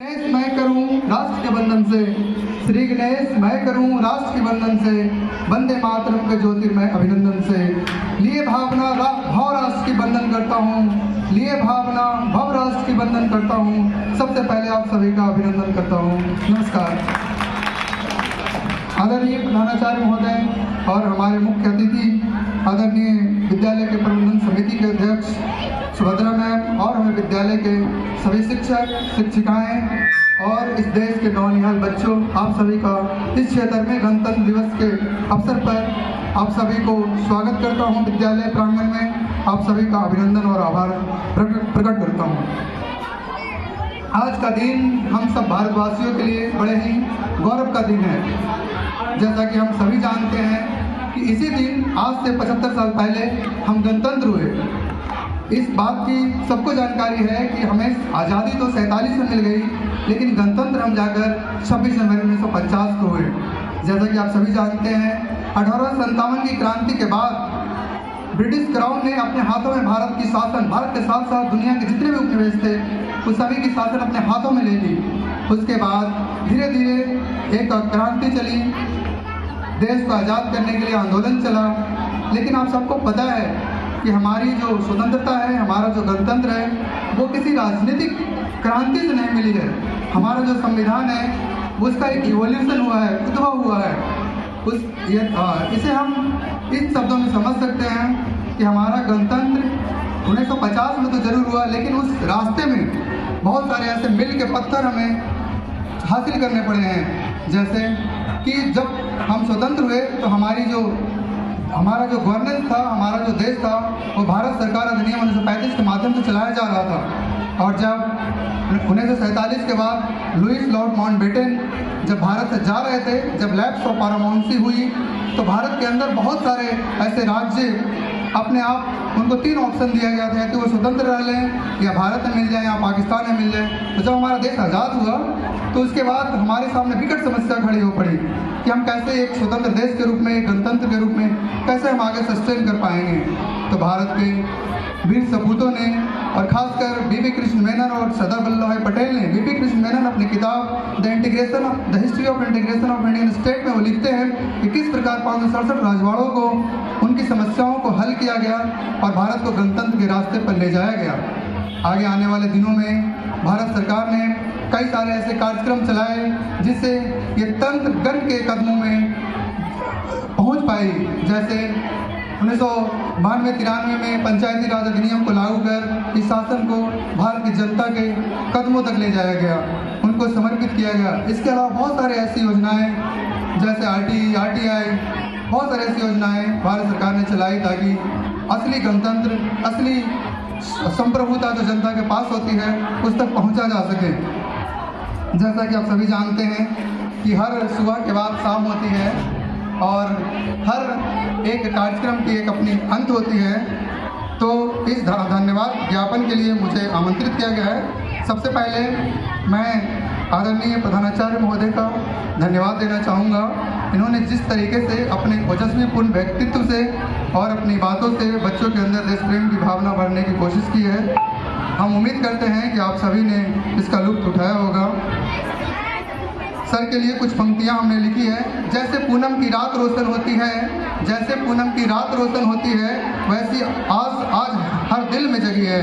गणेश मैं करूं राष्ट्र के बंधन से, श्री गणेश मैं करूं राष्ट्र के बंधन से, वंदे मातरम के ज्योतिर्मय अभिनंदन से। लिए भावना भाव राष्ट्र की बंधन करता हूं, लिए भावना भाव राष्ट्र की बंधन करता हूं। सबसे पहले आप सभी का अभिनंदन करता हूं। नमस्कार। आदरणीय प्रधानाचार्य महोदय और हमारे मुख्य अतिथि आदरणीय विद्यालय के प्रबंधन समिति के अध्यक्ष सुभद्रा मैम और हमें विद्यालय के सभी शिक्षक शिक्षिकाएं और इस देश के नौनिहाल बच्चों, आप सभी का इस 76वें गणतंत्र दिवस के अवसर पर आप सभी को स्वागत करता हूं। विद्यालय प्रांगण में आप सभी का अभिनंदन और आभार प्रकट करता हूं। आज का दिन हम सब भारतवासियों के लिए बड़े ही गौरव का दिन है। जैसा कि हम सभी जानते हैं कि इसी दिन आज से 75 साल पहले हम गणतंत्र हुए। इस बात की सबको जानकारी है कि हमें आज़ादी तो 47 में मिल गई, लेकिन गणतंत्र हम जाकर 26 जनवरी 1950 को हुए। जैसा कि आप सभी जानते हैं 1857 की क्रांति के बाद ब्रिटिश क्राउन ने अपने हाथों में भारत की शासन, भारत के साथ साथ दुनिया के जितने भी उपनिवेश थे उस सभी की शासन अपने हाथों में ले ली। उसके बाद धीरे धीरे एक क्रांति चली, देश को आज़ाद करने के लिए आंदोलन चला। लेकिन आप सबको पता है कि हमारी जो स्वतंत्रता है, हमारा जो गणतंत्र है, वो किसी राजनीतिक क्रांति से नहीं मिली है। हमारा जो संविधान है उसका एक इवोल्यूशन हुआ है, उद्भव हुआ है। इसे हम इस शब्दों में समझ सकते हैं कि हमारा गणतंत्र 1950 में तो जरूर हुआ, लेकिन उस रास्ते में बहुत सारे ऐसे मील के पत्थर हमें हासिल करने पड़े हैं। जैसे कि जब हम स्वतंत्र हुए तो हमारा जो गवर्नेंस था, हमारा जो देश था, वो भारत सरकार अधिनियम 1935 के माध्यम से चलाया जा रहा था। और जब 1947 के बाद लुईस लॉर्ड माउंटबेटन जब भारत से जा रहे थे, जब लैप्स ऑफ पारामाउंसी हुई, तो भारत के अंदर बहुत सारे ऐसे राज्य अपने आप उनको 3 ऑप्शन दिया गया था कि वो स्वतंत्र रह लें, या भारत में मिल जाए, या पाकिस्तान में मिल जाए। तो जब हमारा देश आज़ाद हुआ तो उसके बाद हमारे सामने विकट समस्या खड़ी हो पड़ी कि हम कैसे एक स्वतंत्र देश के रूप में, एक गणतंत्र के रूप में कैसे हम आगे सस्टेन कर पाएंगे। तो भारत के वीर सपूतों ने और खासकर बीबी कृष्ण मेनन और सरदार वल्लभ भाई पटेल ने, बीबी कृष्ण मेनन अपनी किताब the history of integration of Indian state में वो लिखते हैं कि किस प्रकार 567 राजवाड़ों को, उनकी समस्याओं को हल किया गया और भारत को गणतंत्र के रास्ते पर ले जाया गया। आगे आने वाले दिनों में भारत सरकार ने कई सारे ऐसे कार्यक्रम चलाए जिससे ये तंत्र गण के कदमों में पहुंच पाई। जैसे 1992-93 में पंचायती राज अधिनियम को लागू कर इस शासन को भारत की जनता के कदमों तक ले जाया गया, उनको समर्पित किया गया। इसके अलावा बहुत सारे ऐसी योजनाएं जैसे RTI, बहुत सारी ऐसी योजनाएं भारत सरकार ने चलाई ताकि असली गणतंत्र, असली संप्रभुता जो जनता के पास होती है उस तक पहुंचा जा सके। जैसा कि आप सभी जानते हैं कि हर सुबह के बाद शाम होती है और हर एक कार्यक्रम की एक अपनी अंत होती है। तो इस धन्यवाद ज्ञापन के लिए मुझे आमंत्रित किया गया है। सबसे पहले मैं आदरणीय प्रधानाचार्य महोदय का धन्यवाद देना चाहूँगा। इन्होंने जिस तरीके से अपने ओजस्वीपूर्ण व्यक्तित्व से और अपनी बातों से बच्चों के अंदर देश प्रेम की भावना भरने की कोशिश की है, हम उम्मीद करते हैं कि आप सभी ने इसका लुत्फ उठाया होगा। सर के लिए कुछ पंक्तियां हमने लिखी है। जैसे पूनम की रात रोशन होती है, जैसे पूनम की रात रोशन होती है, वैसी आस आज हर दिल में जगी है,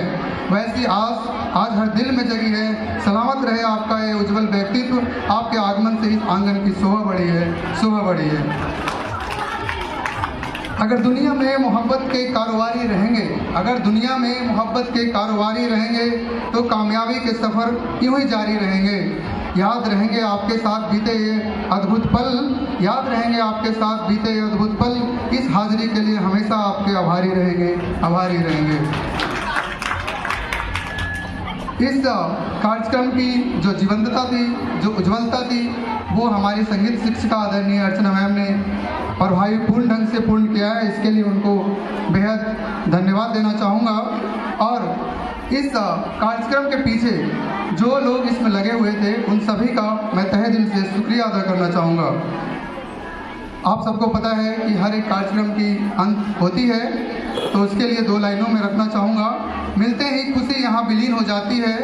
वैसी आस आज हर दिल में जगी है। सलामत रहे आपका ये उज्जवल व्यक्तित्व, आपके आगमन से इस आंगन की शोभा बढ़ी है, शोभा बढ़ी है। अगर दुनिया में मोहब्बत के कारोबारी रहेंगे, अगर दुनिया में मोहब्बत के कारोबारी रहेंगे तो कामयाबी के सफ़र यूं ही जारी रहेंगे। याद रहेंगे आपके साथ बीते ये अद्भुत पल, याद रहेंगे आपके साथ बीते ये अद्भुत पल। इस हाजिरी के लिए हमेशा आपके आभारी रहेंगे, आभारी रहेंगे। इस कार्यक्रम की जो जीवंतता थी, जो उज्ज्वलता थी, वो हमारी संगीत शिक्षिका आदरणीय अर्चना मैम ने और भाई पूर्ण ढंग से पूर्ण किया है। इसके लिए उनको बेहद धन्यवाद देना चाहूँगा। और इस कार्यक्रम के पीछे जो लोग इसमें लगे हुए थे उन सभी का मैं तहे दिल से शुक्रिया अदा करना चाहूँगा। आप सबको पता है कि हर एक कार्यक्रम की अंत होती है, तो उसके लिए 2 लाइनों में रखना चाहूँगा। मिलते ही खुशी यहाँ विलीन हो जाती है,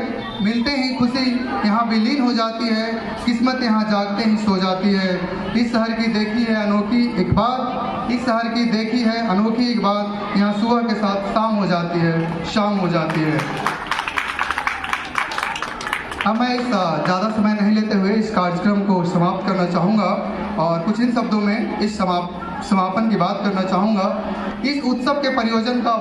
मिलते ही खुशी यहाँ विलीन हो जाती है, किस्मत यहाँ जागते ही सो जाती है। इस शहर की देखी है अनोखी एक बात, इस शहर की देखी है अनोखी एक बात, यहाँ सुबह के साथ शाम हो जाती है, शाम हो जाती है। अब मैं इस ज़्यादा समय नहीं लेते हुए इस कार्यक्रम को समाप्त करना चाहूँगा और कुछ इन शब्दों में इस समापन की बात करना चाहूँगा। इस उत्सव के परियोजन का